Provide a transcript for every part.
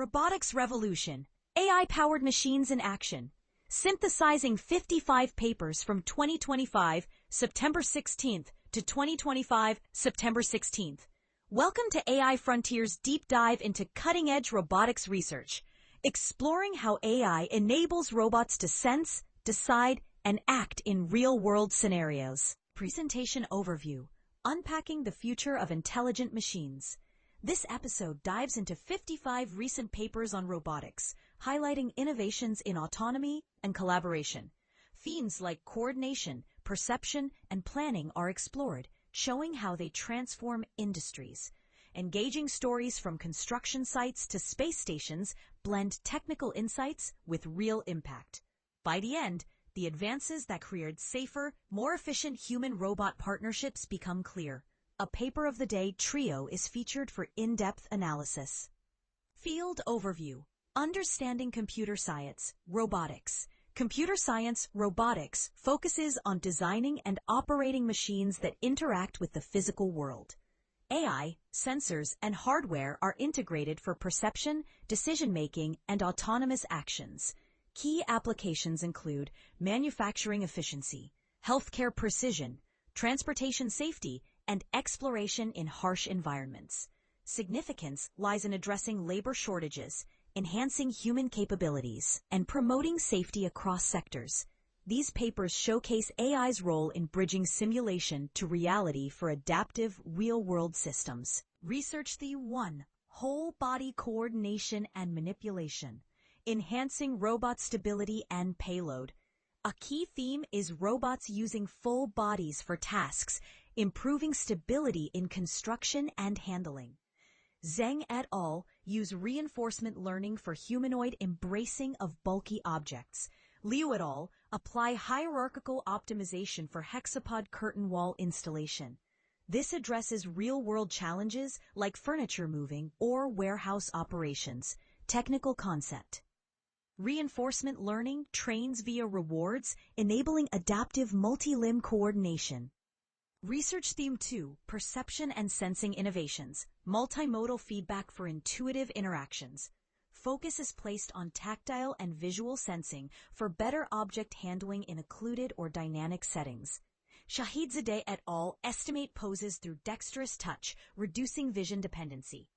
Robotics Revolution, AI-powered machines in action. Synthesizing 55 papers from 2025, September 16th to 2025, September 16th. Welcome to AI Frontier's deep dive into cutting-edge robotics research, exploring how AI enables robots to sense, decide, and act in real-world scenarios. Presentation Overview: Unpacking the Future of Intelligent Machines. This episode dives into 55 recent papers on robotics, highlighting innovations in autonomy and collaboration. Themes like coordination, perception, and planning are explored, showing how they transform industries. Engaging stories from construction sites to space stations blend technical insights with real impact. By the end, the advances that create safer, more efficient human-robot partnerships become clear. A paper of the day trio is featured for in-depth analysis. Field Overview: Understanding Computer Science, Robotics. Computer science robotics focuses on designing and operating machines that interact with the physical world. AI, sensors, and hardware are integrated for perception, decision-making, and autonomous actions. Key applications include manufacturing efficiency, healthcare precision, transportation safety, and exploration in harsh environments. Significance lies in addressing labor shortages, enhancing human capabilities, and promoting safety across sectors. These papers showcase AI's role in bridging simulation to reality for adaptive, real-world systems. Research Theme 1: Whole Body Coordination and Manipulation, Enhancing Robot Stability and Payload. A key theme is robots using full bodies for tasks, improving stability in construction and handling. Zheng et al. Use reinforcement learning for humanoid embracing of bulky objects. Liu et al. Apply hierarchical optimization for hexapod curtain wall installation. This addresses real-world challenges like furniture moving or warehouse operations. Technical concept: reinforcement learning trains via rewards, enabling adaptive multi-limb coordination. Research Theme 2: Perception and Sensing Innovations, Multimodal Feedback for Intuitive Interactions. Focus is placed on tactile and visual sensing for better object handling in occluded or dynamic settings. Shahidzadeh et al. Estimate poses through dexterous touch, reducing vision dependency.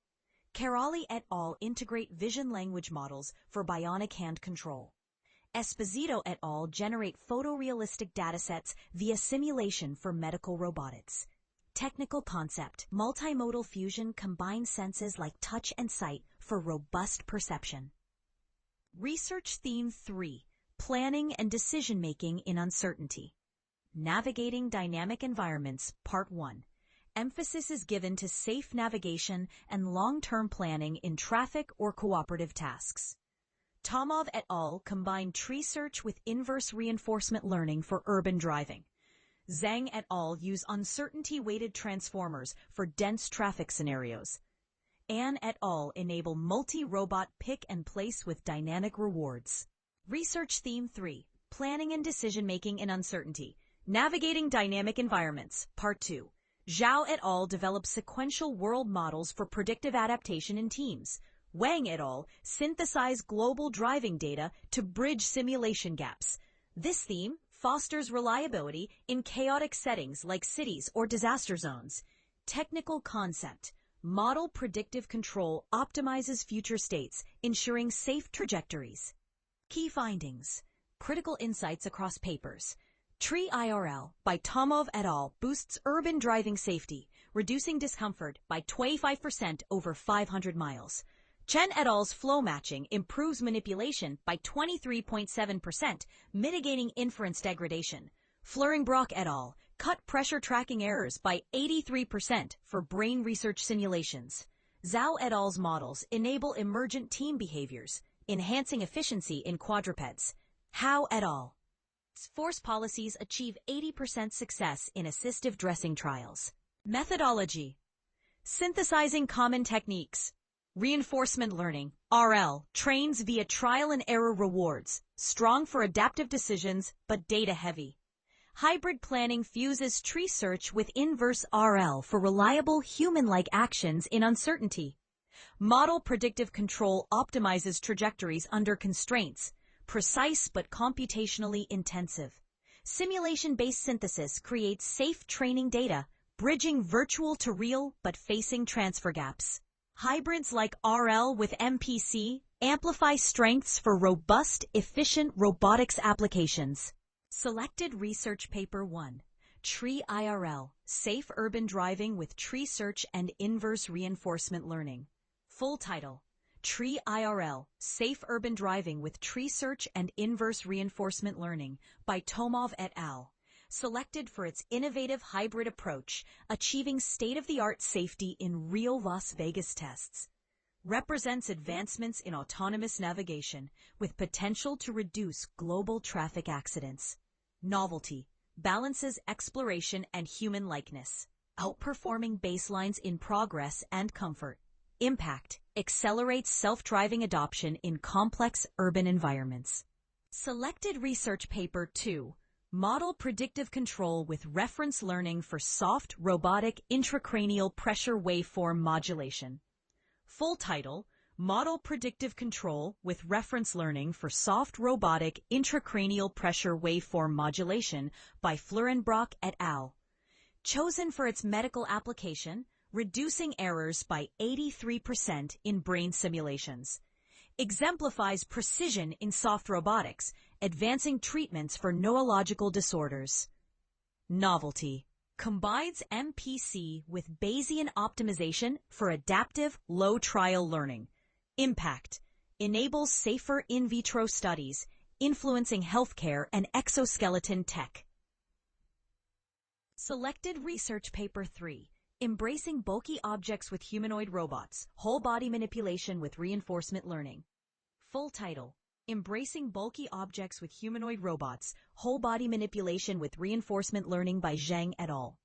Kerali et al. Integrate vision language models for bionic hand control. Esposito et al. Generate photorealistic datasets via simulation for medical robotics. Technical concept: multimodal fusion combines senses like touch and sight for robust perception. Research Theme 3: Planning and Decision-Making in Uncertainty. Navigating Dynamic Environments, Part 1. Emphasis is given to safe navigation and long-term planning in traffic or cooperative tasks. Tomov et al. Combine tree search with inverse reinforcement learning for urban driving. Zhang et al. Use uncertainty-weighted transformers for dense traffic scenarios. An et al. Enable multi-robot pick and place with dynamic rewards. Research Theme 3: Planning and Decision-Making in Uncertainty. Navigating Dynamic Environments, Part 2. Zhao et al. Develop sequential world models for predictive adaptation in teams. Wang et al. Synthesize global driving data to bridge simulation gaps. This theme fosters reliability in chaotic settings like cities or disaster zones. Technical concept: model predictive control optimizes future states, ensuring safe trajectories. Key findings: critical insights across papers. TreeIRL by Tomov et al. Boosts urban driving safety, reducing discomfort by 25% over 500 miles. Chen et al.'s flow matching improves manipulation by 23.7%, mitigating inference degradation. Floering-Brock et al. Cut pressure tracking errors by 83% for brain research simulations. Zhao et al.'s models enable emergent team behaviors, enhancing efficiency in quadrupeds. Hao et al. Force policies achieve 80% success in assistive dressing trials. Methodology: synthesizing common techniques. Reinforcement learning, RL, trains via trial and error rewards, strong for adaptive decisions but data heavy. Hybrid planning fuses tree search with inverse RL for reliable human-like actions in uncertainty. Model predictive control optimizes trajectories under constraints, precise but computationally intensive. Simulation-based synthesis creates safe training data, bridging virtual to real but facing transfer gaps. Hybrids like RL with MPC amplify strengths for robust, efficient robotics applications. Selected Research Paper 1. TreeIRL, Safe Urban Driving with Tree Search and Inverse Reinforcement Learning. Full title: TreeIRL, Safe Urban Driving with Tree Search and Inverse Reinforcement Learning by Tomov et al. Selected for its innovative hybrid approach, achieving state-of-the-art safety in real Las Vegas tests. Represents advancements in autonomous navigation with potential to reduce global traffic accidents. Novelty: balances exploration and human likeness, outperforming baselines in progress and comfort. Impact: accelerates self-driving adoption in complex urban environments. Selected Research Paper 2. Model predictive control with reference learning for soft robotic intracranial pressure waveform modulation. Full title: Model predictive control with reference learning for soft robotic intracranial pressure waveform modulation by Flurenbrock et al. Chosen for its medical application, reducing errors by 83% in brain simulations. Exemplifies precision in soft robotics, advancing treatments for neurological disorders. Novelty: combines MPC with Bayesian optimization for adaptive low-trial learning. Impact: enables safer in vitro studies, influencing healthcare and exoskeleton tech. Selected Research Paper 3. Embracing bulky objects with humanoid robots, whole body manipulation with reinforcement learning. Full title: Embracing bulky objects with humanoid robots, whole body manipulation with reinforcement learning by Zhang et al.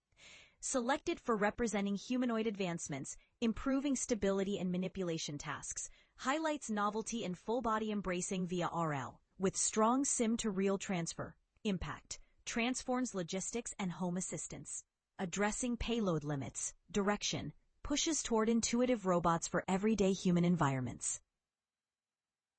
Selected for representing humanoid advancements, improving stability and manipulation tasks. Highlights novelty in full body embracing via RL, with strong sim-to-real transfer. Impact: transforms logistics and home assistance. Addressing payload limits, direction, pushes toward intuitive robots for everyday human environments.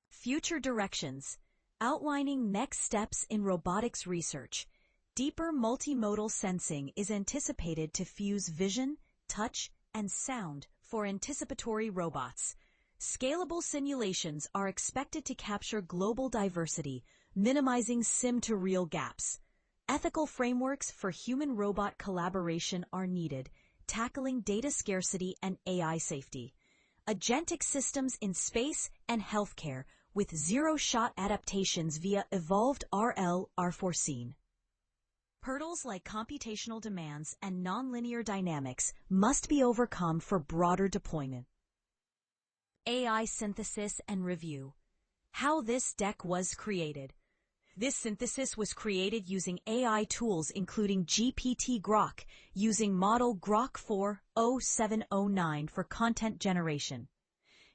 Future directions: outlining next steps in robotics research. Deeper multimodal sensing is anticipated to fuse vision, touch, and sound for anticipatory robots. Scalable simulations are expected to capture global diversity, minimizing sim-to-real gaps. Ethical frameworks for human-robot collaboration are needed, tackling data scarcity and AI safety. Agentic systems in space and healthcare with zero-shot adaptations via evolved RL are foreseen. Hurdles like computational demands and nonlinear dynamics must be overcome for broader deployment. AI synthesis and review. How this deck was created. This synthesis was created using AI tools including GPT-Grok, using model Grok 4.0709 for content generation.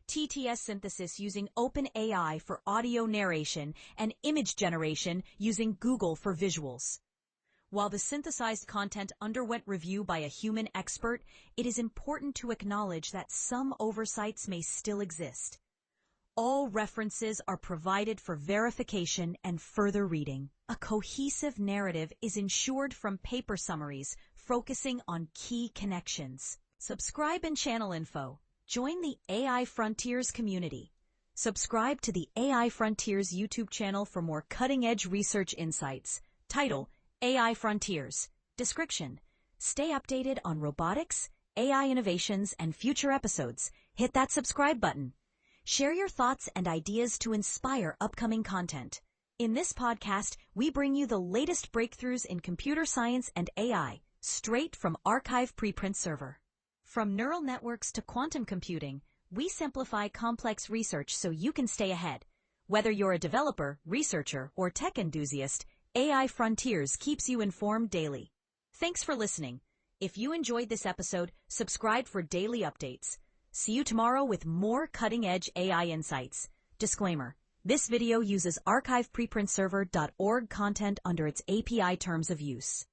TTS synthesis using OpenAI for audio narration and image generation using Google for visuals. While the synthesized content underwent review by a human expert, it is important to acknowledge that some oversights may still exist. All references are provided for verification and further reading. A cohesive narrative is ensured from paper summaries, focusing on key connections. Subscribe and channel info. Join the AI Frontiers community. Subscribe to the AI Frontiers YouTube channel for more cutting-edge research insights. Title: AI Frontiers. Description: stay updated on robotics, AI innovations, and future episodes. Hit that subscribe button. Share your thoughts and ideas to inspire upcoming content. In this podcast, we bring you the latest breakthroughs in computer science and AI, straight from arXiv preprint server. From neural networks to quantum computing, we simplify complex research so you can stay ahead. Whether you're a developer, researcher, or tech enthusiast, AI Frontiers keeps you informed daily. Thanks for listening. If you enjoyed this episode, subscribe for daily updates. See you tomorrow with more cutting-edge AI insights. Disclaimer: this video uses arXivpreprintserver.org content under its API terms of use.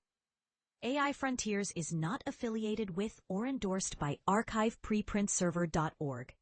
AI Frontiers is not affiliated with or endorsed by arXivpreprintserver.org.